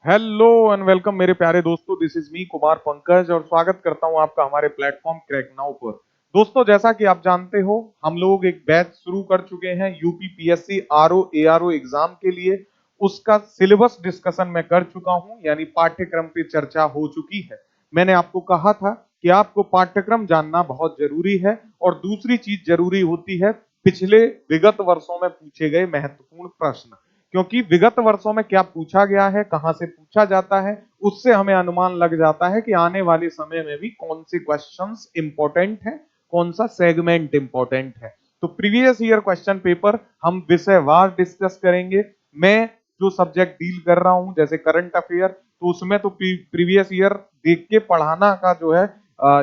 Hello and welcome मेरे प्यारे दोस्तों, this is me Kumar Pankaj और स्वागत करता हूं आपका हमारे प्लेटफॉर्म क्रैक नाउ पर। दोस्तों, जैसा कि आप जानते हो, हम लोग एक बैच शुरू कर चुके हैं UP PSC RO ARO exam के लिए। उसका सिलेबस डिस्कशन मैं कर चुका हूं, यानी पाठ्यक्रम पे चर्चा हो चुकी है। मैंने आपको कहा था कि आपको पाठ्यक्रम जानना बहुत जरूरी है और दूसरी चीज जरूरी होती है पिछले विगत वर्षों में पूछे गए महत्वपूर्ण प्रश्न, क्योंकि विगत वर्षों में क्या पूछा गया है, कहां से पूछा जाता है, उससे हमें अनुमान लग जाता है कि आने वाले समय में भी कौन से क्वेश्चंस इंपॉर्टेंट है, कौन सा सेगमेंट इंपॉर्टेंट है। तो प्रीवियस ईयर क्वेश्चन पेपर हम विषयवार डिस्कस करेंगे। मैं जो सब्जेक्ट डील कर रहा हूं, जैसे करंट अफेयर, तो उसमें तो प्रीवियस ईयर देख के पढ़ाना का जो है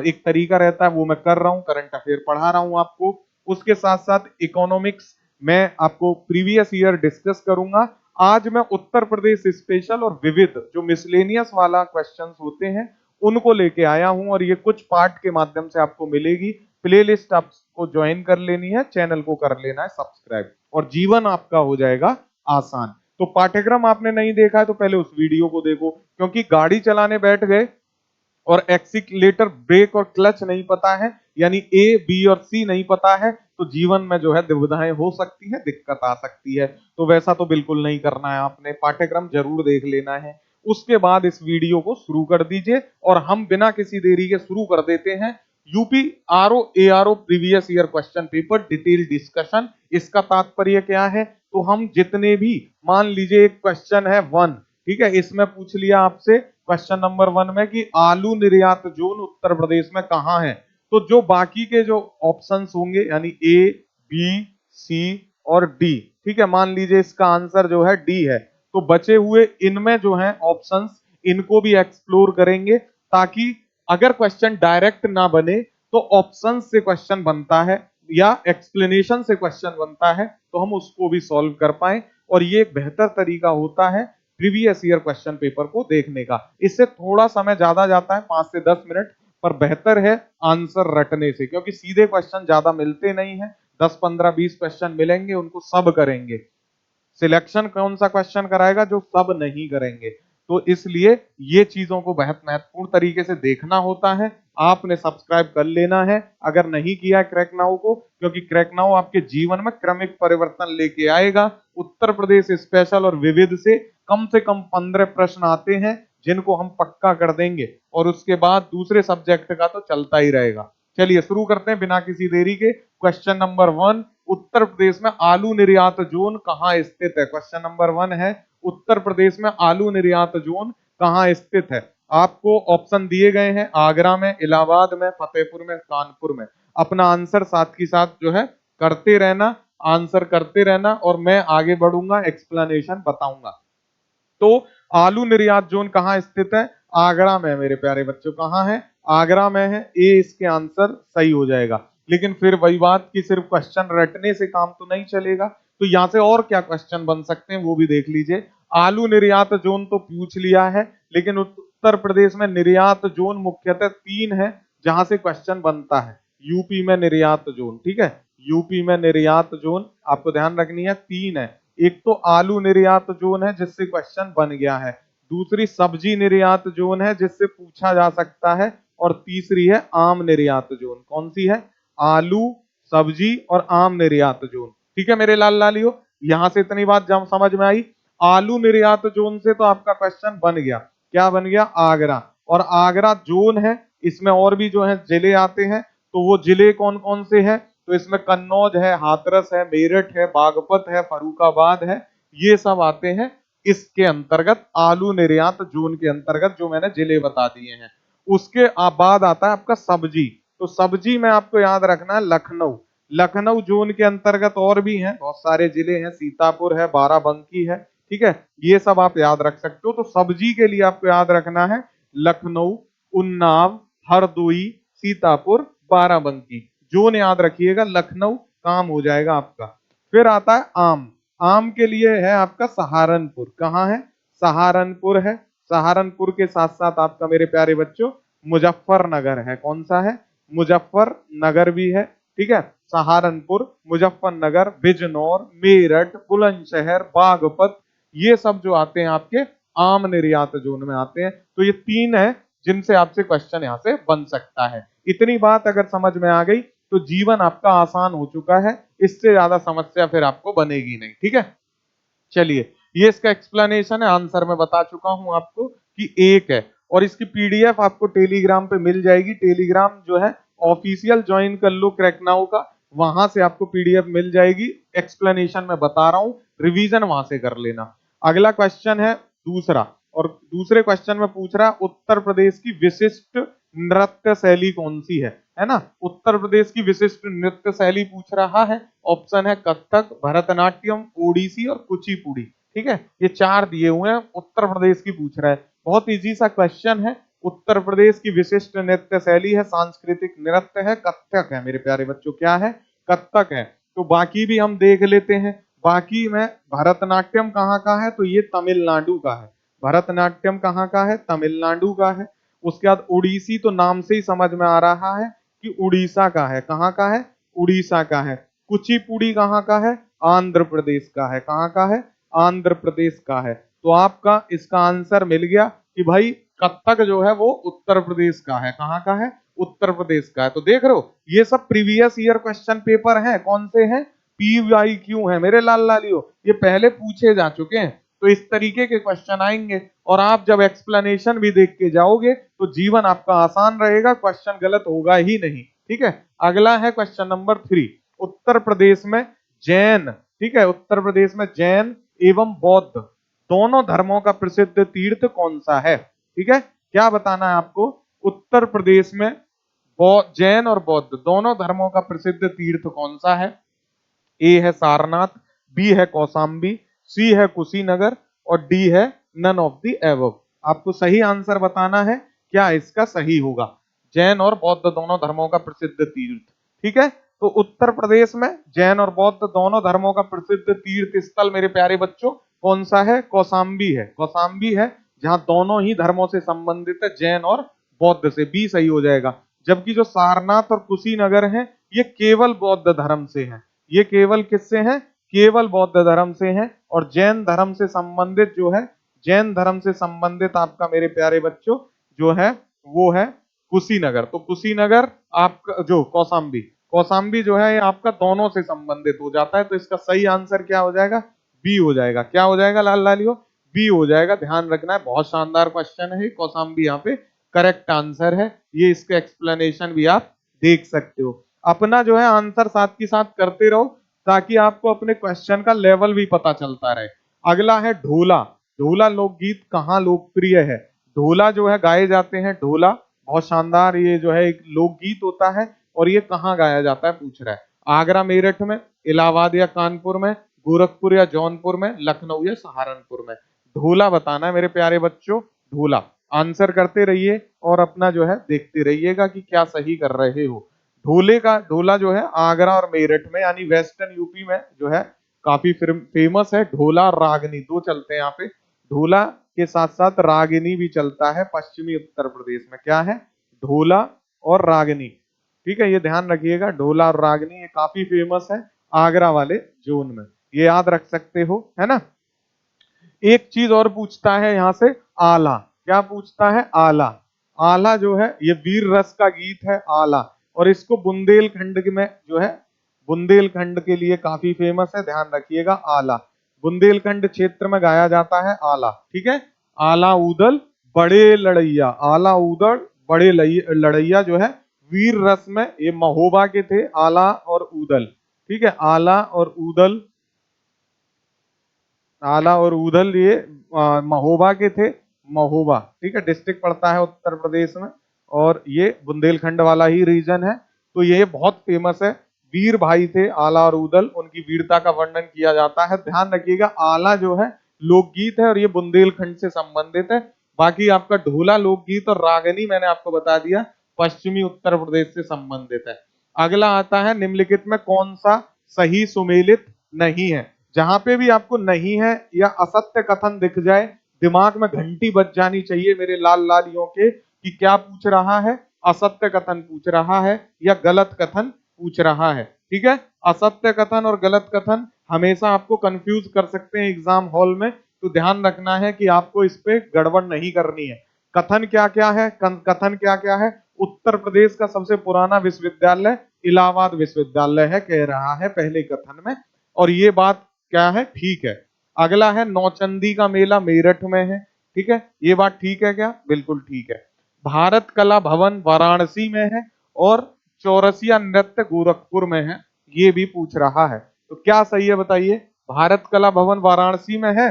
एक तरीका रहता है, वो मैं कर रहा हूं। करंट अफेयर पढ़ा रहा हूं आपको। उसके साथ साथ इकोनॉमिक्स मैं आपको प्रीवियस ईयर डिस्कस करूंगा। आज मैं उत्तर प्रदेश स्पेशल और विविध जो मिसलेनियस वाला क्वेश्चंस होते हैं उनको लेके आया हूं, और ये कुछ पार्ट के माध्यम से आपको मिलेगी। प्लेलिस्ट आपको ज्वाइन कर लेनी है, चैनल को कर लेना है सब्सक्राइब, और जीवन आपका हो जाएगा आसान। तो पाठ्यक्रम आपने नहीं देखा है तो पहले उस वीडियो को देखो, क्योंकि गाड़ी चलाने बैठ गए और एक्सीलेटर ब्रेक और क्लच नहीं पता है, यानी ए बी और सी नहीं पता है, तो जीवन में जो है दुविधाएं हो सकती है, दिक्कत आ सकती है। तो वैसा तो बिल्कुल नहीं करना है, आपने पाठ्यक्रम जरूर देख लेना है। उसके बाद इस वीडियो को शुरू कर दीजिए और हम बिना किसी देरी के शुरू कर देते हैं UP RO ARO previous year question paper detail discussion. इसका तात्पर्य क्या है? तो हम जितने भी, मान लीजिए एक क्वेश्चन है वन, ठीक है, इसमें पूछ लिया आपसे क्वेश्चन नंबर वन में कि आलू निर्यात जोन उत्तर प्रदेश में कहां है, तो जो बाकी के जो ऑप्शंस होंगे, यानी ए बी सी और डी, ठीक है, मान लीजिए इसका आंसर जो है डी है, तो बचे हुए इनमें जो है ऑप्शंस, इनको भी एक्सप्लोर करेंगे, ताकि अगर क्वेश्चन डायरेक्ट ना बने तो ऑप्शन से क्वेश्चन बनता है या एक्सप्लेनेशन से क्वेश्चन बनता है, तो हम उसको भी सॉल्व कर पाए। और ये एक बेहतर तरीका होता है प्रीवियस ईयर क्वेश्चन पेपर को देखने का। इससे थोड़ा समय ज्यादा जाता है, 5 से 10 मिनट, पर बेहतर है आंसर रटने से, क्योंकि सीधे क्वेश्चन ज्यादा मिलते नहीं है। 10 15 20 क्वेश्चन मिलेंगे, उनको सब करेंगे। सिलेक्शन कौन सा क्वेश्चन कराएगा? जो सब नहीं करेंगे। तो इसलिए ये चीजों को बहुत महत्वपूर्ण तरीके से देखना होता है। आपने सब्सक्राइब कर लेना है अगर नहीं किया है क्रैक नाउ को, क्योंकि क्रैक नाउ आपके जीवन में क्रमिक परिवर्तन लेके आएगा। उत्तर प्रदेश स्पेशल और विविध से कम 15 प्रश्न आते हैं, जिनको हम पक्का कर देंगे, और उसके बाद दूसरे सब्जेक्ट का तो चलता ही रहेगा। चलिए शुरू करते हैं बिना किसी देरी के। Question number one, Uttar Pradesh में आलू निर्यात जोन कहाँ स्थित है? क्वेश्चन नंबर वन है, उत्तर प्रदेश में आलू निर्यात जोन कहाँ स्थित है? आपको ऑप्शन दिए गए हैं, आगरा में, इलाहाबाद में, फतेहपुर में, कानपुर में। अपना आंसर साथ ही साथ जो है करते रहना, आंसर करते रहना, और मैं आगे बढ़ूंगा, एक्सप्लेनेशन बताऊंगा। तो आलू निर्यात जोन कहाँ स्थित है? आगरा में मेरे प्यारे बच्चों। कहाँ है? आगरा में है। ए इसके आंसर सही हो जाएगा। लेकिन फिर वही बात कि सिर्फ क्वेश्चन रटने से काम तो नहीं चलेगा, तो यहां से और क्या क्वेश्चन बन सकते हैं वो भी देख लीजिए। आलू निर्यात जोन तो पूछ लिया है, लेकिन उत्तर प्रदेश में निर्यात जोन मुख्यतः 3 है जहां से क्वेश्चन बनता है। यूपी में निर्यात जोन, ठीक है, यूपी में निर्यात जोन आपको ध्यान रखनी है, 3 है। एक तो आलू निर्यात जोन है जिससे क्वेश्चन बन गया है, दूसरी सब्जी निर्यात जोन है जिससे पूछा जा सकता है, और तीसरी है आम निर्यात जोन। कौन सी है? आलू, सब्जी और आम निर्यात जोन। ठीक है मेरे लाल लालियो, यहां से इतनी बात जब समझ में आई। आलू निर्यात जोन से तो आपका क्वेश्चन बन गया। क्या बन गया? आगरा। और आगरा जोन है, इसमें और भी जो है जिले आते हैं, तो वो जिले कौन कौन से हैं? तो इसमें कन्नौज है, हाथरस है, मेरठ है, बागपत है, फरुखाबाद है, ये सब आते हैं इसके अंतर्गत, आलू निर्यात जोन के अंतर्गत, जो मैंने जिले बता दिए हैं। उसके बाद आता है आपका सब्जी। तो सब्जी में आपको याद रखना है लखनऊ। लखनऊ जोन के अंतर्गत और भी हैं, बहुत सारे जिले हैं, सीतापुर है, बाराबंकी है, ठीक है, ये सब आप याद रख सकते हो। तो सब्जी के लिए आपको याद रखना है लखनऊ, उन्नाव, हरदोई, सीतापुर, बाराबंकी। जोन याद रखिएगा, लखनऊ काम हो जाएगा आपका। फिर आता है आम। आम के लिए है आपका सहारनपुर। कहाँ है? सहारनपुर है। सहारनपुर के साथ साथ आपका मेरे प्यारे बच्चों मुजफ्फरनगर है। कौन सा है? मुजफ्फरनगर भी है, ठीक है। सहारनपुर, मुजफ्फरनगर, बिजनौर, मेरठ, बुलंदशहर, बागपत, ये सब जो आते हैं आपके आम निर्यात जोन में आते हैं। तो ये 3 है जिनसे आपसे क्वेश्चन यहाँ से बन सकता है। इतनी बात अगर समझ में आ गई तो जीवन आपका आसान हो चुका है, इससे ज्यादा समस्या फिर आपको बनेगी नहीं। ठीक है, चलिए ये इसका एक्सप्लेनेशन है, आंसर मैं बता चुका हूं आपको कि 1 है। और इसकी पीडीएफ आपको टेलीग्राम पे मिल जाएगी। टेलीग्राम जो है ऑफिशियल ज्वाइन कर लो क्रैकनाउ का, वहां से आपको पीडीएफ मिल जाएगी। एक्सप्लेनेशन मैं बता रहा हूं, रिवीजन वहां से कर लेना। अगला क्वेश्चन है दूसरा, और दूसरे क्वेश्चन में पूछ रहा है उत्तर प्रदेश की विशिष्ट नृत्य शैली कौन सी है ना। उत्तर प्रदेश की विशिष्ट नृत्य शैली पूछ रहा है। ऑप्शन है कथक, भरतनाट्यम, ओडिसी और कुचिपुड़ी। ठीक है, ये 4 दिए हुए हैं, उत्तर प्रदेश की पूछ रहा है। बहुत इजी सा क्वेश्चन है। उत्तर प्रदेश की विशिष्ट नृत्य शैली है, सांस्कृतिक नृत्य है, कथक है मेरे प्यारे बच्चों। क्या है? कथक है। तो बाकी भी हम देख लेते हैं। बाकी में भरतनाट्यम कहाँ का है, तो ये तमिलनाडु का है। भरतनाट्यम कहाँ का है? तमिलनाडु का है। उसके बाद उड़ीसी तो नाम से ही समझ में आ रहा है कि उड़ीसा का है। कहाँ का है? उड़ीसा का है। कुचिपुड़ी कहाँ का है? आंध्र प्रदेश का है। कहाँ का है? आंध्र प्रदेश का है। तो आपका इसका आंसर मिल गया कि भाई कथक जो है वो उत्तर प्रदेश का है। कहाँ का है? उत्तर प्रदेश का है। तो देख रहे हो ये सब प्रीवियस ईयर क्वेश्चन पेपर हैं। कौन से हैं? PYQ है मेरे लाल लालियो, ये पहले पूछे जा चुके हैं। तो इस तरीके के क्वेश्चन आएंगे और आप जब एक्सप्लेनेशन भी देख के जाओगे तो जीवन आपका आसान रहेगा, क्वेश्चन गलत होगा ही नहीं। ठीक है, अगला है क्वेश्चन नंबर 3। उत्तर प्रदेश में जैन, ठीक है, उत्तर प्रदेश में जैन एवं बौद्ध दोनों धर्मों का प्रसिद्ध तीर्थ कौन सा है? ठीक है, क्या बताना है आपको? उत्तर प्रदेश में जैन और बौद्ध दोनों धर्मों का प्रसिद्ध तीर्थ कौन सा है? ए है सारनाथ, बी है कौशाम्बी, सी है कुशीनगर और डी है नन ऑफ द एबव। आपको सही आंसर बताना है, क्या इसका सही होगा? जैन और बौद्ध दोनों धर्मों का प्रसिद्ध तीर्थ। ठीक है, तो उत्तर प्रदेश में जैन और बौद्ध दोनों धर्मों का प्रसिद्ध तीर्थ स्थल मेरे प्यारे बच्चों कौन सा है? कौशाम्बी है। कौशाम्बी है, जहां दोनों ही धर्मों से संबंधित है, जैन और बौद्ध से। बी सही हो जाएगा। जबकि जो सारनाथ और कुशीनगर है ये केवल बौद्ध धर्म से है। ये केवल किससे हैं? केवल बौद्ध धर्म से हैं। और जैन धर्म से संबंधित जो है, जैन धर्म से संबंधित आपका मेरे प्यारे बच्चों जो है वो है कुशीनगर। तो कुशीनगर आपका जो कौशाम्बी, कौशाम्बी जो है ये आपका दोनों से संबंधित हो जाता है। तो इसका सही आंसर क्या हो जाएगा? बी हो जाएगा। क्या हो जाएगा लाल लालियो? बी हो जाएगा। ध्यान रखना है, बहुत शानदार क्वेश्चन है। कौशाम्बी यहाँ पे करेक्ट आंसर है। ये इसका एक्सप्लेनेशन भी आप देख सकते हो। अपना जो है आंसर साथ की साथ करते रहो ताकि आपको अपने क्वेश्चन का लेवल भी पता चलता रहे। अगला है ढोला। ढोला लोकगीत कहाँ लोकप्रिय है? ढोला जो है गाए जाते हैं, ढोला बहुत शानदार ये जो है एक लोकगीत होता है। और ये कहाँ गाया जाता है पूछ रहा है। आगरा मेरठ में, इलाहाबाद या कानपुर में, गोरखपुर या जौनपुर में, लखनऊ या सहारनपुर में। ढोला बताना है मेरे प्यारे बच्चों, ढोला। आंसर करते रहिए और अपना जो है देखते रहिएगा कि क्या सही कर रहे हो। ढोला जो है आगरा और मेरठ में यानी वेस्टर्न यूपी में जो है काफी फेमस है। ढोला और रागनी दो चलते हैं यहाँ पे। ढोला के साथ साथ रागिनी भी चलता है पश्चिमी उत्तर प्रदेश में। क्या है? ढोला और रागनी। ठीक है, ये ध्यान रखिएगा, ढोला और रागनी ये काफी फेमस है आगरा वाले जोन में, ये याद रख सकते हो, है ना। एक चीज और पूछता है यहाँ से, आला। क्या पूछता है? आला। आला जो है ये वीर रस का गीत है, आला। और इसको बुंदेलखंड में जो है, बुंदेलखंड के लिए काफी फेमस है। ध्यान रखिएगा, आला बुंदेलखंड क्षेत्र में गाया जाता है, आला। ठीक है, आला उदल बड़े लड़ैया, आला उदल बड़े लड़ैया जो है वीर रस में ये महोबा के थे, आला और उदल। ठीक है, आला और उदल, आला और उदल ये महोबा के थे। महोबा, ठीक है, डिस्ट्रिक्ट पड़ता है उत्तर प्रदेश में और ये बुंदेलखंड वाला ही रीजन है। तो ये बहुत फेमस है। वीर भाई थे आला और उदल, उनकी वीरता का वर्णन किया जाता है। ध्यान रखिएगा, आला जो है लोकगीत है और ये बुंदेलखंड से संबंधित है। बाकी आपका ढोला लोकगीत और रागनी मैंने आपको बता दिया पश्चिमी उत्तर प्रदेश से संबंधित है। अगला आता है निम्नलिखित में कौन सा सही सुमेलित नहीं है? जहां पे भी आपको नहीं है या असत्य कथन दिख जाए, दिमाग में घंटी बज जानी चाहिए मेरे लाल लालियों के कि क्या पूछ रहा है, असत्य कथन पूछ रहा है या गलत कथन पूछ रहा है। ठीक है, असत्य कथन और गलत कथन हमेशा आपको कंफ्यूज कर सकते हैं एग्जाम हॉल में। तो ध्यान रखना है कि आपको इस पे गड़बड़ नहीं करनी है। कथन क्या क्या है, कथन क्या क्या है? उत्तर प्रदेश का सबसे पुराना विश्वविद्यालय इलाहाबाद विश्वविद्यालय है, कह रहा है पहले कथन में, और ये बात क्या है? ठीक है। अगला है नौचंदी का मेला मेरठ में है, ठीक है, ये बात ठीक है क्या? बिल्कुल ठीक है। भारत कला भवन वाराणसी में है और चौरसिया नृत्य गोरखपुर में है, ये भी पूछ रहा है। तो क्या सही है बताइए? भारत कला भवन वाराणसी में है,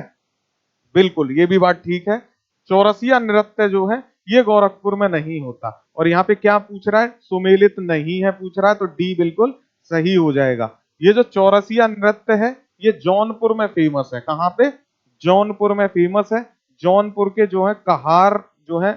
बिल्कुल ये भी बात ठीक है। चौरसिया नृत्य जो है ये गोरखपुर में नहीं होता। और यहाँ पे क्या पूछ रहा है? सुमेलित नहीं है पूछ रहा है, तो डी बिल्कुल सही हो जाएगा। ये जो चौरसिया नृत्य है ये जौनपुर में फेमस है। कहाँ पे? जौनपुर में फेमस है। जौनपुर के जो है कहार, जो है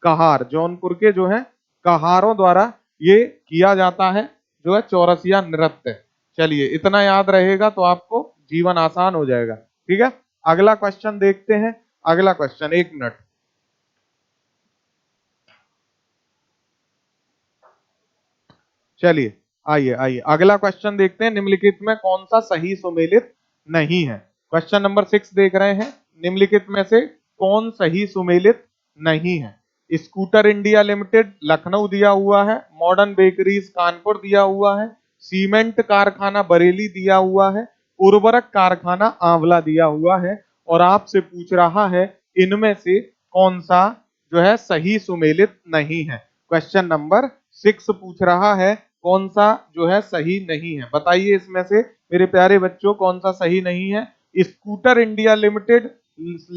कहार, जौनपुर के जो है कहारों द्वारा ये किया जाता है, जो है चौरसिया नृत्य। चलिए इतना याद रहेगा तो आपको जीवन आसान हो जाएगा, ठीक है। अगला क्वेश्चन देखते हैं। अगला क्वेश्चन, एक मिनट, चलिए आइए आइए अगला क्वेश्चन देखते हैं। निम्नलिखित में कौन सा सही सुमेलित नहीं है? क्वेश्चन नंबर 6 देख रहे हैं। निम्नलिखित में से कौन सही सुमेलित नहीं है? स्कूटर इंडिया लिमिटेड लखनऊ दिया हुआ है, मॉडर्न बेकरीज कानपुर दिया हुआ है, सीमेंट कारखाना बरेली दिया हुआ है, उर्वरक कारखाना आंवला दिया हुआ है, और आपसे पूछ रहा है इनमें से कौन सा जो है सही सुमेलित नहीं है। क्वेश्चन नंबर 6 पूछ रहा है कौन सा जो है सही नहीं है। बताइए इसमें से मेरे प्यारे बच्चों कौन सा सही नहीं है? स्कूटर इंडिया लिमिटेड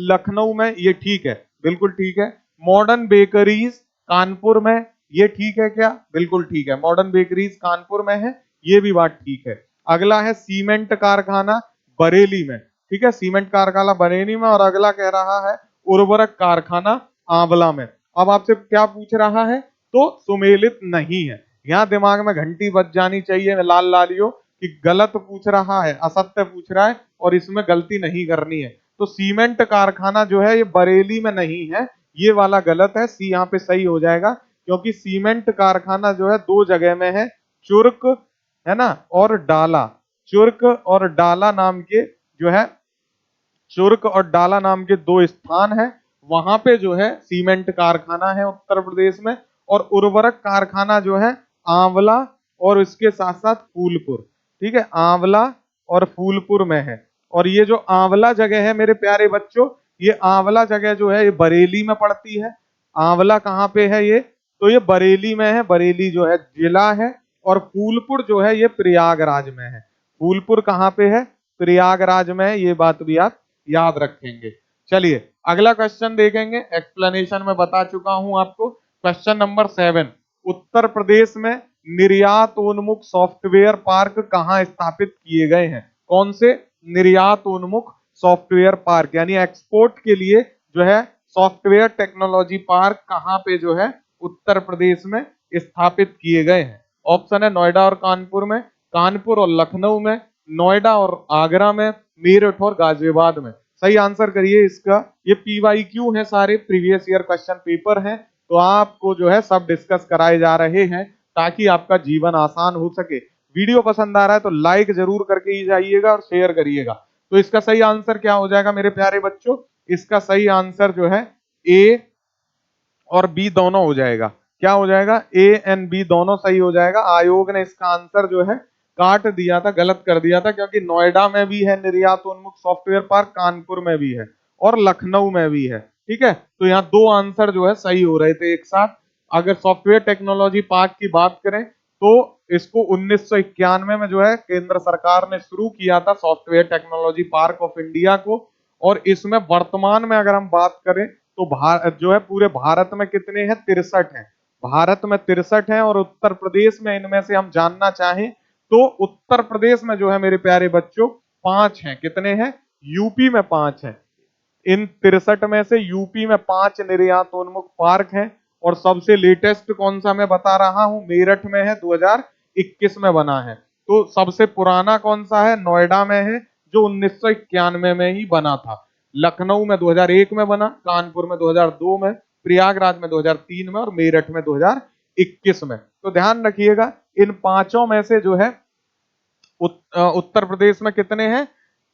लखनऊ में, ये ठीक है, बिल्कुल ठीक है। मॉडर्न बेकरीज कानपुर में, ये ठीक है क्या? बिल्कुल ठीक है, मॉडर्न बेकरीज कानपुर में है, ये भी बात ठीक है। अगला है सीमेंट कारखाना बरेली में, ठीक है, सीमेंट कारखाना बरेली में। और अगला कह रहा है उर्वरक कारखाना आंवला में। अब आपसे क्या पूछ रहा है? तो सुमेलित नहीं है। यहाँ दिमाग में घंटी बज जानी चाहिए लाल लालियो कि गलत पूछ रहा है, असत्य पूछ रहा है, और इसमें गलती नहीं करनी है। तो सीमेंट कारखाना जो है ये बरेली में नहीं है, ये वाला गलत है, सी यहाँ पे सही हो जाएगा। क्योंकि सीमेंट कारखाना जो है दो जगह में है, चुर्क है ना और डाला। चुर्क और डाला नाम के जो है, चुर्क और डाला नाम के दो स्थान है, वहां पे जो है सीमेंट कारखाना है उत्तर प्रदेश में। और उर्वरक कारखाना जो है आंवला और इसके साथ साथ फूलपुर, ठीक है, आंवला और फूलपुर में है। और ये जो आंवला जगह है मेरे प्यारे बच्चों, ये आंवला जगह जो है ये बरेली में पड़ती है। आंवला कहाँ पे है ये? तो ये बरेली में है, बरेली जो है जिला है। और फूलपुर जो है ये प्रयागराज में है। फूलपुर कहाँ पे है? प्रयागराज में है, ये बात भी आप याद रखेंगे। चलिए अगला क्वेश्चन देखेंगे। एक्सप्लेनेशन में बता चुका हूं आपको। क्वेश्चन नंबर 7, उत्तर प्रदेश में निर्यात उन्मुख सॉफ्टवेयर पार्क कहां स्थापित किए गए हैं? कौन से निर्यात उन्मुख सॉफ्टवेयर पार्क, यानी एक्सपोर्ट के लिए जो है सॉफ्टवेयर टेक्नोलॉजी पार्क कहां पे जो है उत्तर प्रदेश में स्थापित किए गए हैं? ऑप्शन है नोएडा और कानपुर में, कानपुर और लखनऊ में, नोएडा और आगरा में, मेरठ और गाजियाबाद में। सही आंसर करिए इसका। ये PYQ है, सारे प्रीवियस ईयर क्वेश्चन पेपर हैं, तो आपको जो है सब डिस्कस कराए जा रहे हैं ताकि आपका जीवन आसान हो सके। वीडियो पसंद आ रहा है तो लाइक जरूर करके ही जाइएगा और शेयर करिएगा। तो इसका सही आंसर क्या हो जाएगा मेरे प्यारे बच्चों? इसका सही आंसर जो है ए और बी दोनों हो जाएगा। क्या हो जाएगा? ए एंड बी दोनों सही हो जाएगा। आयोग ने इसका आंसर जो है काट दिया था, गलत कर दिया था, क्योंकि नोएडा में भी है निर्यात उन्मुख सॉफ्टवेयर पार्क, कानपुर में भी है और लखनऊ में भी है, ठीक है। तो यहाँ दो आंसर जो है सही हो रहे थे एक साथ। अगर सॉफ्टवेयर टेक्नोलॉजी पार्क की बात करें तो इसको 1991 में जो है केंद्र सरकार ने शुरू किया था software technology park of India को। और इसमें वर्तमान में अगर हम बात करें तो भारत जो है पूरे भारत में कितने हैं? 63 हैं। भारत में 63 हैं। और उत्तर प्रदेश में इनमें से हम जानना चाहें तो उत्तर प्रदेश में जो है मेरे प्यारे बच्चों 5 हैं। कितने हैं? यूपी में 5 हैं। इन 63 में से यूपी में 5 निर्यातोन्मुख पार्क हैं। और सबसे लेटेस्ट कौन सा मैं बता रहा हूं, मेरठ में है, 2021 में बना है। तो सबसे पुराना कौन सा है? नोएडा में है, जो 1991 में ही बना था। लखनऊ में 2001 में बना, कानपुर में 2002 में, प्रयागराज में 2003 में और मेरठ में 2021 में। तो ध्यान रखिएगा इन पांचों में से जो है उत्तर प्रदेश में कितने हैं?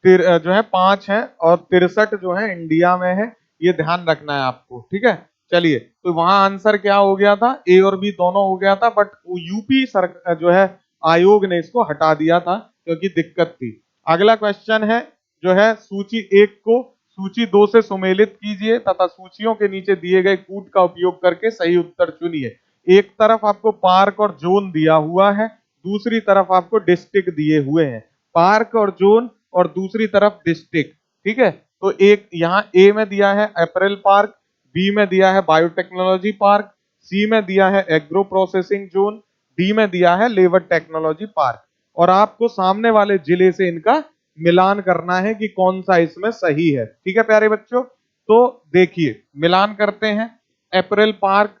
जो है 5 है और 63 जो है इंडिया में है, ये ध्यान रखना है आपको, ठीक है। चलिए, तो वहां आंसर क्या हो गया था, ए और बी दोनों हो गया था, बट यूपी सरकार जो है आयोग ने इसको हटा दिया था क्योंकि दिक्कत थी। अगला क्वेश्चन है जो है सूची 1 को सूची 2 से सुमेलित कीजिए तथा सूचियों के नीचे दिए गए कूट का उपयोग करके सही उत्तर चुनिए। एक तरफ आपको पार्क और जोन दिया हुआ है, दूसरी तरफ आपको डिस्ट्रिक्ट दिए हुए हैं। पार्क और जोन और दूसरी तरफ डिस्ट्रिक्ट, ठीक है। तो एक यहाँ ए में दिया है अप्रैल पार्क, बी में दिया है बायोटेक्नोलॉजी पार्क, सी में दिया है एग्रो प्रोसेसिंग जोन, डी में दिया है लेबर टेक्नोलॉजी पार्क। और आपको सामने वाले जिले से इनका मिलान करना है कि कौन सा इसमें सही है, ठीक है प्यारे बच्चों। तो देखिए मिलान करते हैं, apparel park,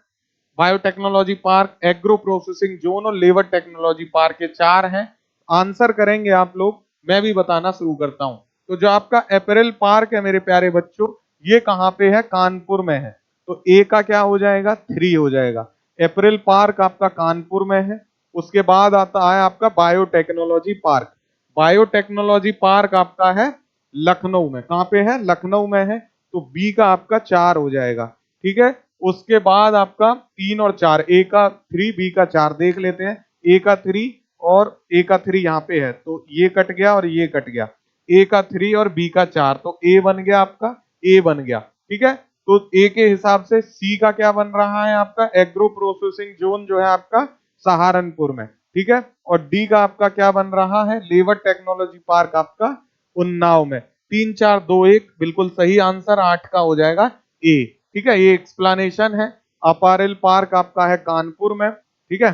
biotechnology park, agro processing zone और लेबर टेक्नोलॉजी पार्क, ये 4 हैं। आंसर करेंगे आप लोग, मैं भी बताना शुरू करता हूं। तो जो आपका अप्रैल पार्क है मेरे प्यारे बच्चों, ये कहां पे है, कानपुर में है। तो ए का क्या हो जाएगा, 3 हो जाएगा। अप्रैल पार्क आपका कानपुर में है। उसके बाद आता है आपका बायोटेक्नोलॉजी पार्क। बायोटेक्नोलॉजी पार्क आपका है लखनऊ में। कहां पे है, लखनऊ में है। तो बी का आपका 4 हो जाएगा, ठीक है। उसके बाद आपका 3 और 4, ए का 3 बी का 4 देख लेते हैं। ए का 3 और ए का 3 यहाँ पे है, तो ये कट गया और ये कट गया। ए का 3 और बी का 4, तो ए बन गया आपका, ए बन गया, ठीक है। तो ए के हिसाब से सी का क्या बन रहा है आपका, एग्रो प्रोसेसिंग जोन जो है आपका सहारनपुर में, ठीक है। और डी का आपका क्या बन रहा है, लेबर टेक्नोलॉजी पार्क आपका उन्नाव में। 3 4 2 1 बिल्कुल सही आंसर, 8 का हो जाएगा ए, ठीक है। ये एक्सप्लेनेशन है। अपारेल पार्क आपका है कानपुर में, ठीक है।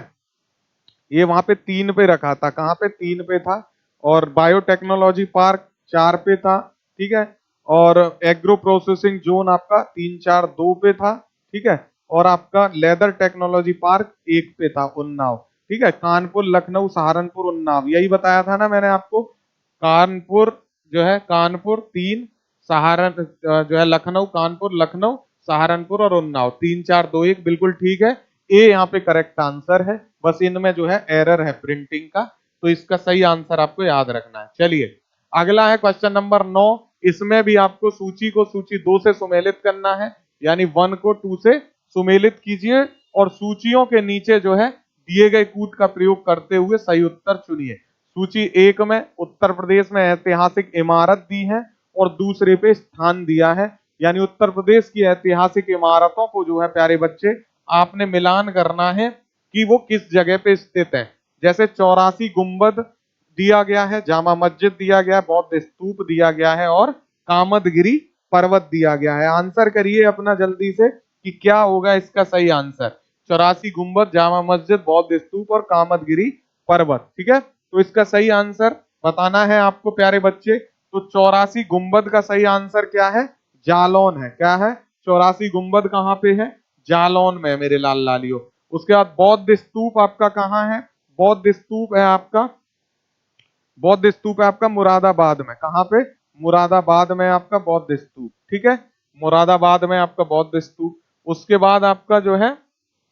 ये वहां पे 3 पे रखा था, कहां पे, 3 पे था। और बायोटेक्नोलॉजी पार्क 4 पे था, ठीक है। और एग्रो प्रोसेसिंग जोन आपका 3 4 2 पे था, ठीक है। और आपका लेदर टेक्नोलॉजी पार्क 1 पे था, उन्नाव, ठीक है। कानपुर, लखनऊ, सहारनपुर, उन्नाव, यही बताया था ना मैंने आपको। कानपुर जो है, कानपुर 3, जो है लखनऊ, कानपुर, लखनऊ, सहारनपुर और उन्नाव, 3 4 2 1 बिल्कुल ठीक है। ए यहाँ पे करेक्ट आंसर है, बस इनमें जो है एरर है प्रिंटिंग का, तो इसका सही आंसर आपको याद रखना है। चलिए अगला है क्वेश्चन नंबर 9। इसमें भी आपको सूची को सूची 2 से सुमेलित करना है, यानी 1 को 2 से सुमेलित कीजिए और सूचियों के नीचे जो है दिए गए कूट का प्रयोग करते हुए सही उत्तर चुनिए। सूची 1 में उत्तर प्रदेश में ऐतिहासिक इमारत दी है और दूसरे पे स्थान दिया है, यानी उत्तर प्रदेश की ऐतिहासिक इमारतों को जो है प्यारे बच्चे आपने मिलान करना है कि वो किस जगह पे स्थित है। जैसे 84 गुंबद दिया गया है, जामा मस्जिद दिया गया है, बौद्ध स्तूप दिया गया है और कामदगिरी पर्वत दिया गया है। आंसर करिए अपना जल्दी से कि क्या होगा इसका सही आंसर। 84 गुंबद, जामा मस्जिद, बौद्ध स्तूप और कामदगिरी पर्वत, ठीक है। तो इसका सही आंसर बताना है आपको प्यारे बच्चे। तो 84 गुंबद का सही आंसर क्या है, जालौन है। क्या है, 84 गुंबद कहाँ पे है, जालौन में मेरे लाल लालियो। उसके बाद बौद्ध स्तूप आपका कहाँ है, बौद्ध स्तूप है आपका, बौद्ध स्तूप है आपका मुरादाबाद में। कहाँ पे, मुरादाबाद में आपका बौद्ध स्तूप, ठीक है। मुरादाबाद में आपका बौद्ध स्तूप। उसके बाद आपका जो है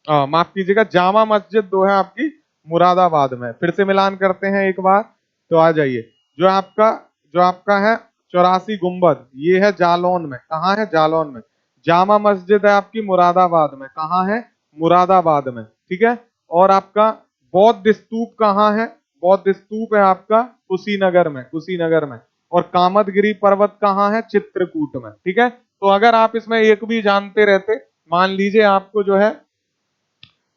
माफ कीजिएगा, जामा मस्जिद जो है आपकी मुरादाबाद में। फिर से मिलान करते हैं एक बार, तो आ जाइए। जो आपका है 84 गुंबद, ये है जालौन में। कहाँ है, जालौन में। जामा मस्जिद है आपकी मुरादाबाद में। कहाँ है, मुरादाबाद में, ठीक है। और आपका बौद्ध स्तूप कहाँ है, बौद्ध स्तूप है आपका कुशीनगर में, कुशीनगर में। और कामदगिरी पर्वत कहाँ है, चित्रकूट में, ठीक है। तो अगर आप इसमें एक भी जानते रहते, मान लीजिए आपको जो है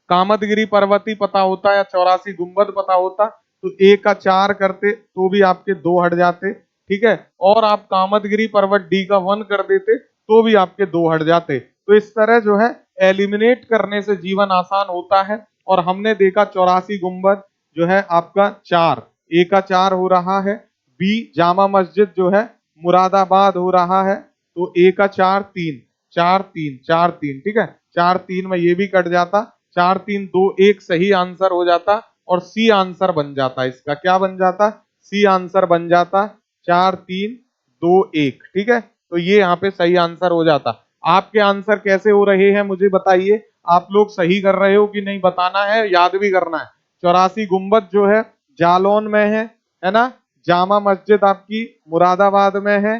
कामदगिरी पर्वत ही पता होता या 84 गुंबद पता होता, तो ए का 4 करते तो भी आपके 2 हट जाते, ठीक है। और आप कामदगिरी पर्वत डी का 1 कर देते तो भी आपके 2 हट जाते। तो इस तरह जो है एलिमिनेट करने से जीवन आसान होता है। और हमने देखा 84 गुंबद जो है आपका 4, ए का 4 हो रहा है। बी जामा मस्जिद जो है मुरादाबाद हो रहा है, तो ए का 4 3, 4 3 4 3, ठीक है। 4 3 में ये भी कट जाता, 4 3 2 1 सही आंसर हो जाता और सी आंसर बन जाता। इसका क्या बन जाता, सी आंसर बन जाता, 4 3 2 1, ठीक है। तो ये यहाँ पे सही आंसर हो जाता। आपके आंसर कैसे हो रहे हैं मुझे बताइए, आप लोग सही कर रहे हो कि नहीं, बताना है, याद भी करना है। 84 गुंबद जो है जालौन में है ना। जामा मस्जिद आपकी मुरादाबाद में है,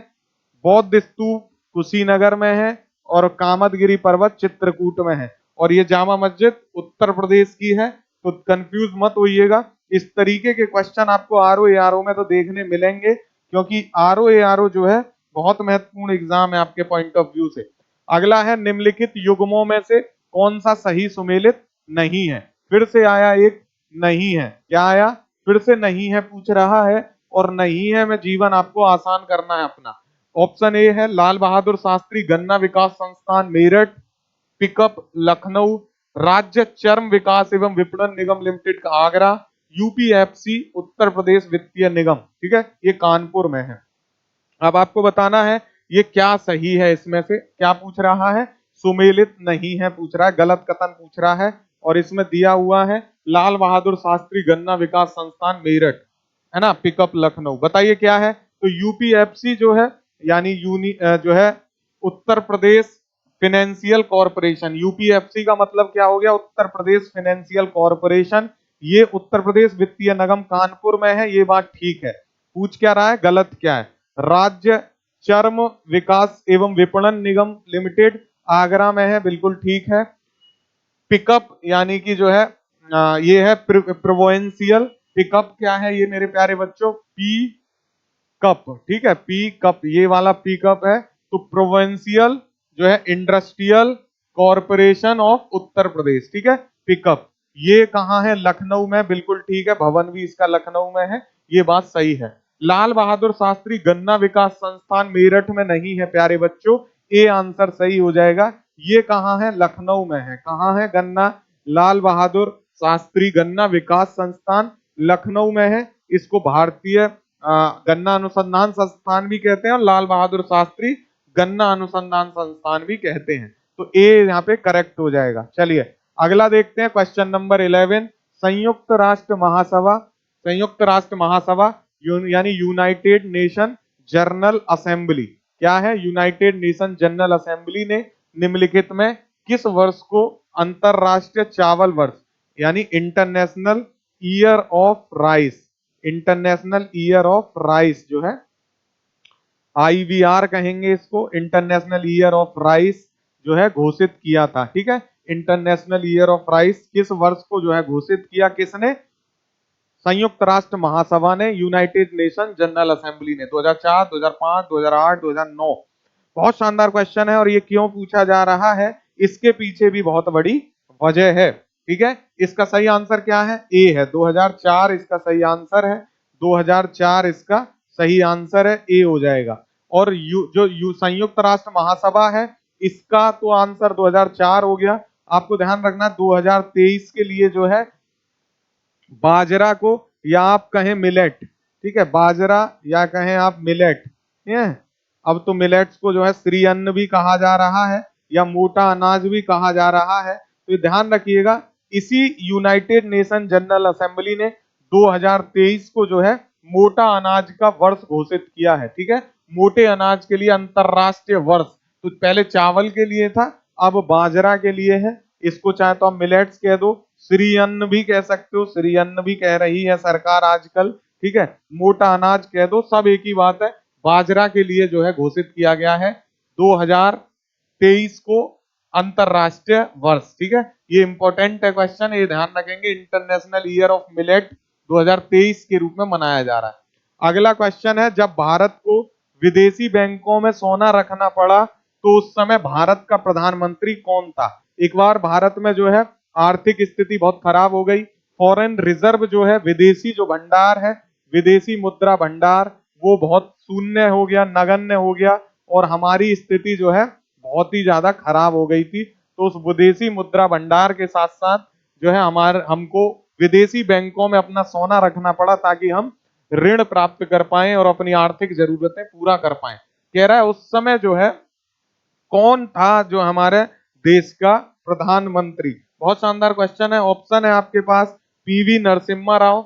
बौद्ध स्तूप कुशीनगर में है और कामदगिरी पर्वत चित्रकूट में है। और ये जामा मस्जिद उत्तर प्रदेश की है, तो कंफ्यूज मत होइएगा। इस तरीके के क्वेश्चन आपको आरओ एआरओ में तो देखने मिलेंगे, क्योंकि आरओ एआरओ जो है बहुत महत्वपूर्ण एग्जाम है आपके पॉइंट ऑफ व्यू से। अगला है निम्नलिखित युग्मों में से कौन सा सही सुमेलित नहीं है। फिर से आया एक नहीं है, क्या आया, फिर से नहीं है पूछ रहा है, और नहीं है में जीवन आपको आसान करना है अपना। ऑप्शन ए है लाल बहादुर शास्त्री गन्ना विकास संस्थान मेरठ, पिकअप लखनऊ, राज्य चर्म विकास एवं विपणन निगम लिमिटेड का आगरा, यूपीएफसी उत्तर प्रदेश वित्तीय निगम, ठीक है, ये कानपुर में है। अब आपको बताना है ये क्या सही है, इसमें से क्या पूछ रहा है, सुमेलित नहीं है पूछ रहा है, गलत कथन पूछ रहा है। और इसमें दिया हुआ है लाल बहादुर शास्त्री गन्ना विकास संस्थान मेरठ, है ना, पिकअप लखनऊ। बताइए क्या है, तो यूपीएफसी जो है यानी जो है उत्तर प्रदेश फाइनेंशियल कॉरपोरेशन, यूपीएफसी का मतलब क्या हो गया, उत्तर प्रदेश फाइनेंशियल कॉरपोरेशन, ये उत्तर प्रदेश वित्तीय निगम कानपुर में है, ये बात ठीक है। पूछ क्या रहा है, गलत क्या है, राज्य चर्म विकास एवं विपणन निगम लिमिटेड आगरा में है, बिल्कुल ठीक है। पिकअप यानी कि जो है ये है प्रोविंशियल, पिकअप क्या है ये मेरे प्यारे बच्चों, पी कप, ठीक है, पी कप, ये वाला पी कप है। तो प्रोविंशियल जो है industrial corporation of Uttar Pradesh, ठीक है, पिकअप, ये कहाँ है, लखनऊ में, बिल्कुल ठीक है, भवन भी इसका लखनऊ में है, ये बात सही है। लाल बहादुर शास्त्री गन्ना विकास संस्थान मेरठ में नहीं है प्यारे बच्चों, ए आंसर सही हो जाएगा। ये कहाँ है, लखनऊ में है, कहाँ है, गन्ना लाल बहादुर शास्त्री गन्ना विकास संस्थान लखनऊ में है। इसको भारतीय गन्ना अनुसंधान संस्थान भी कहते हैं और लाल बहादुर शास्त्री गन्ना अनुसंधान संस्थान भी कहते हैं। तो ए यहाँ पे करेक्ट हो जाएगा। चलिए अगला देखते हैं, क्वेश्चन नंबर 11, संयुक्त राष्ट्र महासभा, संयुक्त राष्ट्र महासभा यानी यूनाइटेड नेशन जनरल असेंबली, क्या है, यूनाइटेड नेशन जनरल असेंबली ने निम्नलिखित में किस वर्ष को अंतरराष्ट्रीय चावल वर्ष यानी international year of rice, international year of rice जो है आईवीआर कहेंगे इसको, इंटरनेशनल ईयर ऑफ राइस जो है घोषित किया था, ठीक है। इंटरनेशनल ईयर ऑफ राइस किस वर्ष को जो है घोषित किया, किसने, संयुक्त राष्ट्र महासभा ने, यूनाइटेड नेशन जनरल असेंबली ने, 2004, 2005, 2008, 2009। बहुत शानदार क्वेश्चन है और ये क्यों पूछा जा रहा है, इसके पीछे भी बहुत बड़ी वजह है, ठीक है। इसका सही आंसर क्या है, ए है, 2004 इसका सही आंसर है, 2004 इसका सही आंसर है, ए हो जाएगा। और संयुक्त राष्ट्र महासभा है, इसका तो आंसर 2004 हो गया। आपको ध्यान रखना 2023 के लिए जो है बाजरा को, या आप कहें मिलेट, ठीक है, बाजरा या कहें आप मिलेट, ठीक है, अब तो मिलेट्स को जो है श्री अन्न भी कहा जा रहा है या मोटा अनाज भी कहा जा रहा है। तो ध्यान रखिएगा, इसी यूनाइटेड नेशन जनरल असेंबली ने 2023 को जो है मोटा अनाज का वर्ष घोषित किया है, ठीक है, मोटे अनाज के लिए अंतरराष्ट्रीय वर्ष। तो पहले चावल के लिए था, अब बाजरा के लिए है, इसको चाहे तो आप मिलेट्स कह दो, श्री अन्न भी कह सकते हो, श्री अन्न भी कह रही है सरकार आजकल, ठीक है, मोटा अनाज कह दो, सब एक ही बात है। बाजरा के लिए जो है घोषित किया गया है 2023 को अंतरराष्ट्रीय वर्ष, ठीक है, ये इंपॉर्टेंट है क्वेश्चन, ये ध्यान रखेंगे, इंटरनेशनल ईयर ऑफ मिलेट 2023 के रूप में मनाया जा रहा है। अगला क्वेश्चन है, जब भारत को विदेशी बैंकों में सोना रखना पड़ा तो उस समय भारत का प्रधानमंत्री कौन था। एक बार भारत में जो है आर्थिक स्थिति बहुत खराब हो गई, फॉरेन रिजर्व जो है विदेशी जो भंडार है, विदेशी मुद्रा भंडार वो बहुत शून्य हो गया, नगण्य हो गया, और हमारी स्थिति जो है बहुत ही ज्यादा खराब हो गई थी। तो उस विदेशी मुद्रा भंडार के साथ साथ जो है हमको विदेशी बैंकों में अपना सोना रखना पड़ा ताकि हम ऋण प्राप्त कर पाए और अपनी आर्थिक जरूरतें पूरा कर पाए। कह रहा है उस समय जो है कौन था जो हमारे देश का प्रधानमंत्री। बहुत शानदार क्वेश्चन है, ऑप्शन है आपके पास पीवी नरसिम्हा राव,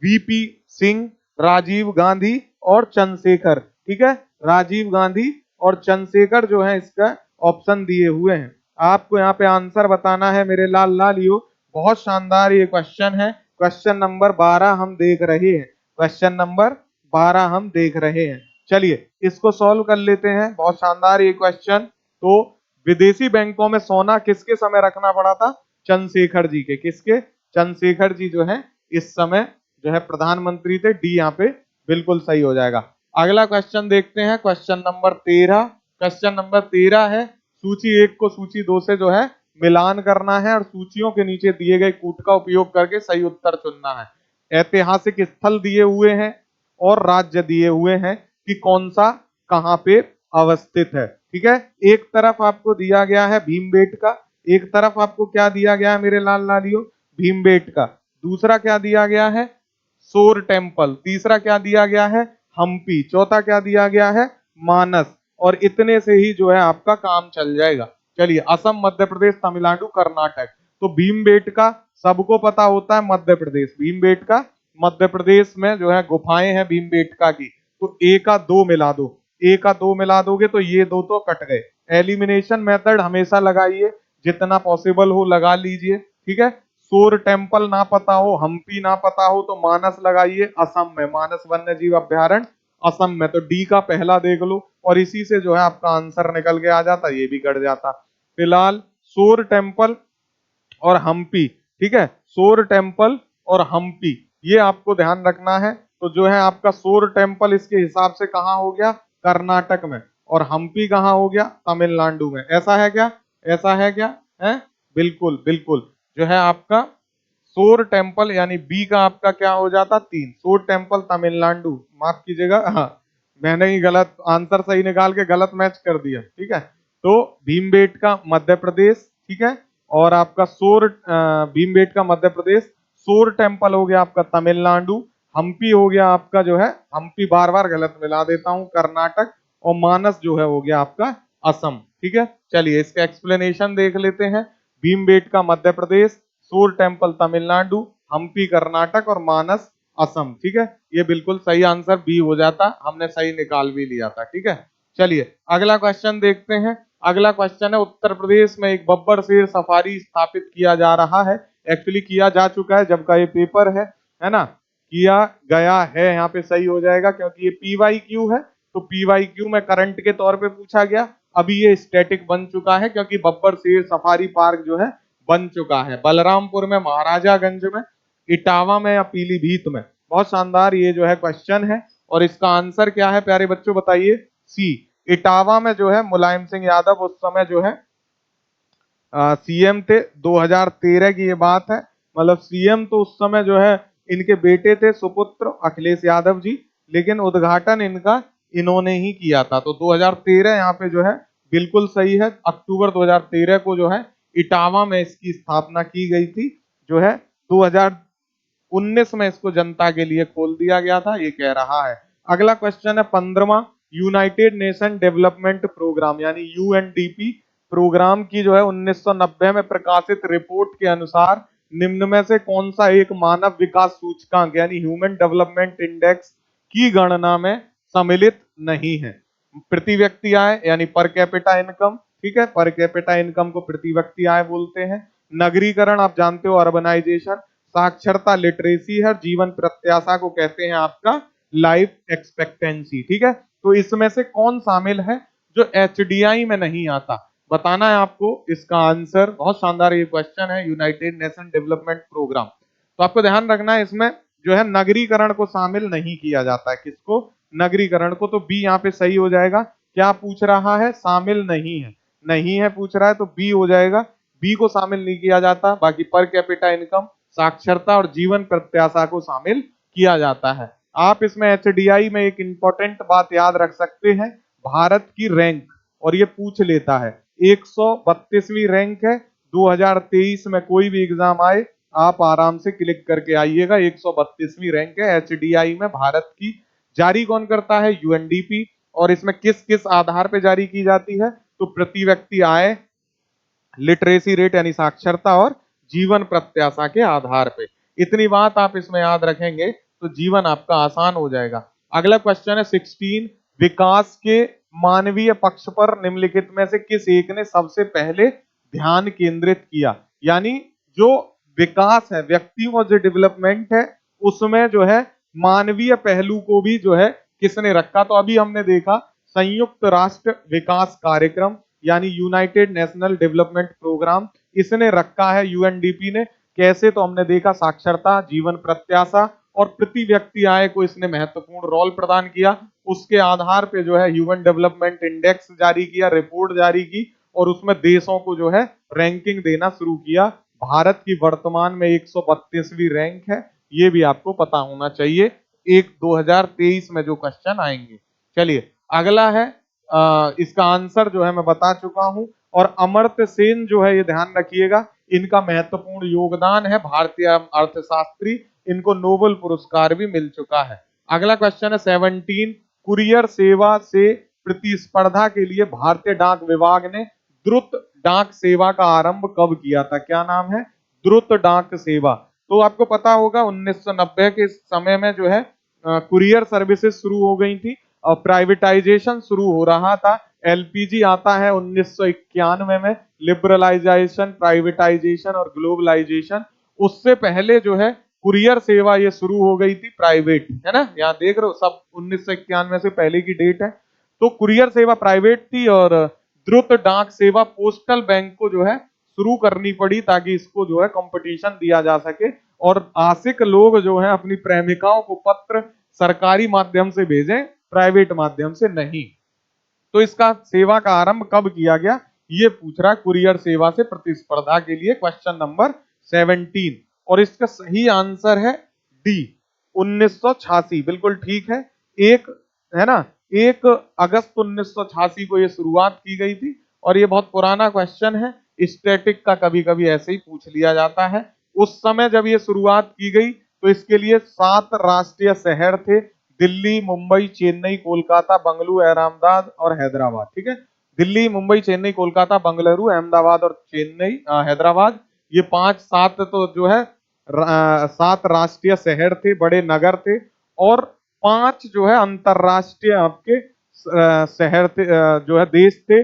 वीपी सिंह, राजीव गांधी और चंद्रशेखर, ठीक है, राजीव गांधी और चंद्रशेखर जो है इसका ऑप्शन दिए हुए हैं। आपको यहाँ पे आंसर बताना है मेरे लाल लालियो। बहुत शानदार ये क्वेश्चन है, क्वेश्चन नंबर 12 हम देख रहे हैं, क्वेश्चन नंबर 12 हम देख रहे हैं। चलिए इसको सॉल्व कर लेते हैं, बहुत शानदार ये क्वेश्चन। तो विदेशी बैंकों में सोना किसके समय रखना पड़ा था? चंद्रशेखर जी के। किसके? चंद्रशेखर जी जो है इस समय जो है प्रधानमंत्री थे। डी यहाँ पे बिल्कुल सही हो जाएगा। अगला क्वेश्चन देखते हैं, क्वेश्चन नंबर 13। क्वेश्चन नंबर 13 है, सूची 1 को सूची 2 से जो है मिलान करना है और सूचियों के नीचे दिए गए कूट का उपयोग करके सही उत्तर चुनना है। ऐतिहासिक स्थल दिए हुए हैं और राज्य दिए हुए हैं कि कौन सा कहां पे अवस्थित है। ठीक है, एक तरफ आपको दिया गया है भीमबेटका, एक तरफ आपको क्या दिया गया है मेरे लाल लालियो? भीमबेटका। दूसरा क्या दिया गया है? सोर टेम्पल। तीसरा क्या दिया गया है? हम्पी। चौथा क्या दिया गया है? मानस। और इतने से ही जो है आपका काम चल जाएगा। चलिए, असम, मध्य प्रदेश, तमिलनाडु, कर्नाटक। तो भीमबेटका सबको पता होता है मध्य प्रदेश। भीमबेटका मध्य प्रदेश में जो है गुफाएं हैं भीमबेटका की। तो ए का 2 मिला दो, ए का 2 मिला दोगे तो ये दो तो कट गए। एलिमिनेशन मेथड हमेशा लगाइए, जितना पॉसिबल हो लगा लीजिए। ठीक है, सोर टेम्पल ना पता हो, हम्पी ना पता हो तो मानस लगाइए, असम में मानस वन्य जीव अभ्यारण्य असम में। तो डी का पहला देख लो और इसी से जो है आपका आंसर निकल के आ जाता, ये भी कट जाता। फिलहाल सोर टेम्पल और हम्पी, ठीक है, सोर टेम्पल और हम्पी ये आपको ध्यान रखना है। तो जो है आपका सोर टेम्पल इसके हिसाब से कहाँ हो गया? कर्नाटक में। और हम्पी कहाँ हो गया? तमिलनाडु में। ऐसा है क्या? ऐसा है क्या? है बिल्कुल बिल्कुल। जो है आपका सोर टेम्पल यानी बी का आपका क्या हो जाता? 3। सोर टेम्पल तमिलनाडु, माफ कीजिएगा, हाँ मैंने ही गलत आंसर सही निकाल के गलत मैच कर दिया। ठीक है, तो भीमबेटका मध्य प्रदेश, ठीक है, और आपका भीमबेटका मध्य प्रदेश, सोर टेम्पल हो गया आपका तमिलनाडु, हम्पी हो गया आपका जो है, हम्पी बार बार गलत मिला देता हूं, कर्नाटक, और मानस जो है हो गया आपका असम। ठीक है, चलिए इसका एक्सप्लेनेशन देख लेते हैं। भीमबेटका मध्य प्रदेश, सोर टेम्पल तमिलनाडु, हम्पी कर्नाटक और मानस असम। ठीक है, ये बिल्कुल सही आंसर बी हो जाता, हमने सही निकाल भी लिया था। ठीक है, चलिए अगला क्वेश्चन देखते हैं। अगला क्वेश्चन है, उत्तर प्रदेश में एक बब्बर शेर सफारी स्थापित किया जा रहा है। एक्चुअली किया जा चुका है जब का ये पेपर है ना, किया गया है यहाँ पे सही हो जाएगा क्योंकि ये PYQ है। तो PYQ में करंट के तौर पे पूछा गया, अभी ये स्टैटिक बन चुका है क्योंकि बब्बर शेर सफारी पार्क जो है बन चुका है बलरामपुर में, महाराजागंज में, इटावा में या पीलीभीत में। बहुत शानदार ये जो है क्वेश्चन है और इसका आंसर क्या है प्यारे बच्चों बताइए? सी, इटावा में जो है मुलायम सिंह यादव उस समय जो है सीएम थे। 2013 की ये बात है, मतलब सीएम तो उस समय जो है इनके बेटे थे सुपुत्र अखिलेश यादव जी, लेकिन उद्घाटन इनका इन्होंने ही किया था। तो 2013 यहाँ पे जो है बिल्कुल सही है, अक्टूबर 2013 को जो है इटावा में इसकी स्थापना की गई थी। जो है 2019 में इसको जनता के लिए खोल दिया गया था, ये कह रहा है। अगला क्वेश्चन है 15वां, यूनाइटेड नेशन डेवलपमेंट प्रोग्राम यानी UNDP प्रोग्राम की जो है 1990 में प्रकाशित रिपोर्ट के अनुसार निम्न में से कौन सा एक मानव विकास सूचकांक यानी ह्यूमन डेवलपमेंट इंडेक्स की गणना में सम्मिलित नहीं है? प्रति व्यक्ति आय यानी पर कैपिटा इनकम, ठीक है, पर कैपिटा इनकम को प्रति व्यक्ति आय बोलते हैं। नगरीकरण आप जानते हो, अर्बनाइजेशन। साक्षरता लिटरेसी है, जीवन प्रत्याशा को कहते हैं आपका लाइफ एक्सपेक्टेंसी। ठीक है, तो इसमें से कौन शामिल है जो HDI में नहीं आता? बताना है आपको इसका आंसर। बहुत शानदार ये क्वेश्चन है, यूनाइटेड नेशन डेवलपमेंट प्रोग्राम। तो आपको ध्यान रखना है इसमें जो है नगरीकरण को शामिल नहीं किया जाता है। किसको? नगरीकरण को। तो बी यहाँ पे सही हो जाएगा। क्या पूछ रहा है? शामिल नहीं है, नहीं है पूछ रहा है तो बी हो जाएगा। बी को शामिल नहीं किया जाता, बाकी पर कैपिटा इनकम, साक्षरता और जीवन प्रत्याशा को शामिल किया जाता है। आप इसमें HDI में एक इंपॉर्टेंट बात याद रख सकते हैं, भारत की रैंक, और ये पूछ लेता है 132वीं रैंक है। 2023 में कोई भी एग्जाम आए आप आराम से क्लिक करके आइएगा, 132वीं रैंक है HDI में भारत की। जारी कौन करता है? UNDP। और इसमें किस किस आधार पे जारी की जाती है? तो प्रति व्यक्ति आय, लिटरेसी रेट यानी साक्षरता और जीवन प्रत्याशा के आधार पे। इतनी बात आप इसमें याद रखेंगे तो जीवन आपका आसान हो जाएगा। अगला क्वेश्चन है 16, विकास के मानवीय पक्ष पर निम्नलिखित में से किस एक ने सबसे पहले ध्यान केंद्रित किया? यानी जो विकास है, व्यक्तियों का जो डेवलपमेंट है उसमें जो है मानवीय पहलू को भी जो है किसने रखा? तो अभी हमने देखा संयुक्त राष्ट्र विकास कार्यक्रम यानी यूनाइटेड नेशनल डेवलपमेंट प्रोग्राम, इसने रखा है यूएनडीपी ने। कैसे? तो हमने देखा साक्षरता, जीवन प्रत्याशा और प्रति व्यक्ति आय को इसने महत्वपूर्ण रोल प्रदान किया। उसके आधार पे जो है ह्यूमन डेवलपमेंट इंडेक्स जारी किया, रिपोर्ट जारी की और उसमें देशों को जो है रैंकिंग देना शुरू किया। भारत की वर्तमान में 132वीं रैंक है, ये भी आपको पता होना चाहिए। 2023 में जो क्वेश्चन आएंगे। चलिए अगला है, इसका आंसर जो है मैं बता चुका हूं। और अमर्त्य सेन जो है, ये ध्यान रखिएगा, इनका महत्वपूर्ण योगदान है, भारतीय अर्थशास्त्री, इनको नोबेल पुरस्कार भी मिल चुका है। अगला क्वेश्चन है 17, कुरियर सेवा से प्रतिस्पर्धा के लिए भारतीय डाक विभाग ने द्रुत डाक सेवा का आरंभ कब किया था? क्या नाम है? द्रुत डाक सेवा। तो आपको पता होगा 1990 के समय में जो है कुरियर सर्विसेज शुरू हो गई थी और प्राइवेटाइजेशन शुरू हो रहा था। एलपीजी आता है 1991 में, लिबरलाइजेशन, प्राइवेटाइजेशन और ग्लोबलाइजेशन। उससे पहले जो है कुरियर सेवा ये शुरू हो गई थी प्राइवेट, है ना, यहाँ देख रहे हो सब 1991 से पहले की डेट है। तो कुरियर सेवा प्राइवेट थी और द्रुत डाक सेवा पोस्टल बैंक को जो है शुरू करनी पड़ी ताकि इसको जो है कंपटीशन दिया जा सके और आशिक लोग जो है अपनी प्रेमिकाओं को पत्र सरकारी माध्यम से भेजें, प्राइवेट माध्यम से नहीं। तो इसका सेवा का आरंभ कब किया गया, ये पूछ रहा है, कुरियर सेवा से प्रतिस्पर्धा के लिए, क्वेश्चन नंबर 17। और इसका सही आंसर है डी, 1986। बिल्कुल ठीक है, एक है ना, 1 अगस्त 1986 को ये शुरुआत की गई थी। और ये बहुत पुराना क्वेश्चन है, स्टैटिक का कभी कभी ऐसे ही पूछ लिया जाता है। उस समय जब ये शुरुआत की गई तो इसके लिए 7 राष्ट्रीय शहर थे, दिल्ली, मुंबई, चेन्नई, कोलकाता, बंगलुरु, अहमदाबाद और हैदराबाद। ठीक है, दिल्ली, मुंबई, चेन्नई, कोलकाता, बंगलुरु, अहमदाबाद और चेन्नई, हैदराबाद, ये 5-7 तो जो है 7 राष्ट्रीय शहर थे, बड़े नगर थे। और 5 जो है अंतरराष्ट्रीय आपके शहर थे, जो है देश थे,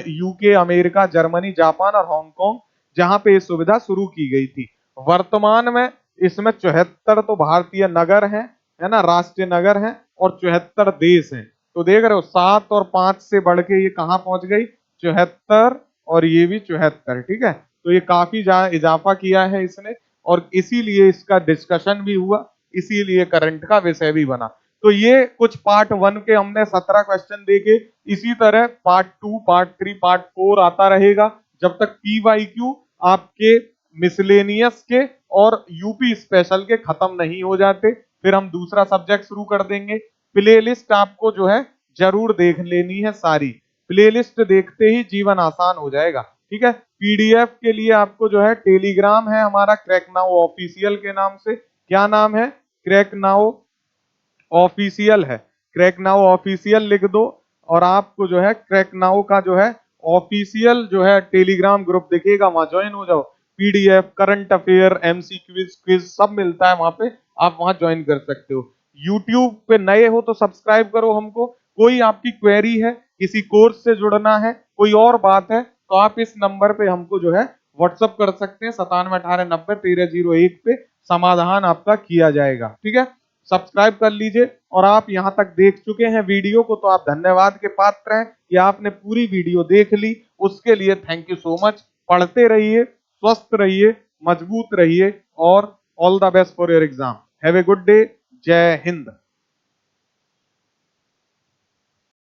यूके, अमेरिका, जर्मनी, जापान और हांगकांग, जहां पे ये सुविधा शुरू की गई थी। वर्तमान में इसमें 74 तो भारतीय नगर हैं, है ना, राष्ट्रीय नगर हैं, और 74 देश हैं। तो देख रहे हो 7 और 5 से बढ़ के ये कहां पहुंच गई? 74, और ये भी 74। ठीक है, तो ये काफी इजाफा किया है इसने, और इसीलिए इसका डिस्कशन भी हुआ, इसीलिए करंट का विषय भी बना। तो ये कुछ पार्ट 1 के हमने 17 क्वेश्चन देखे। इसी तरह पार्ट 2, पार्ट 3, पार्ट 4 आता रहेगा जब तक PYQ आपके मिसलेनियस के और यूपी स्पेशल के खत्म नहीं हो जाते। फिर हम दूसरा सब्जेक्ट शुरू कर देंगे। प्लेलिस्ट आपको जो है जरूर देख लेनी है सारी, प्लेलिस्ट देखते ही जीवन आसान हो जाएगा। ठीक है, PDF के लिए आपको जो है टेलीग्राम है हमारा, क्रैक नाउ ऑफिशियल के नाम से। क्या नाम है? क्रैक नाउ ऑफिशियल है, क्रैक नाउ ऑफिशियल लिख दो और आपको जो है क्रैक नाउ का जो है ऑफिशियल जो है टेलीग्राम ग्रुप दिखेगा, वहां ज्वाइन हो जाओ। PDF, current affair, MCQ quiz सब मिलता है वहां पे, आप वहां ज्वाइन कर सकते हो। YouTube पे नए हो तो सब्सक्राइब करो हमको। कोई आपकी क्वेरी है, किसी कोर्स से जुड़ना है, कोई और बात है, तो आप इस नंबर पे हमको जो है व्हाट्सअप कर सकते हैं, 9718901301 पे समाधान आपका किया जाएगा। ठीक है, सब्सक्राइब कर लीजिए। और आप यहां तक देख चुके हैं वीडियो को तो आप धन्यवाद के पात्र हैं कि आपने पूरी वीडियो देख ली, उसके लिए थैंक यू सो मच। पढ़ते रहिए, स्वस्थ रहिए, मजबूत रहिए और all the best for your exam. Have a good day. जय हिंद।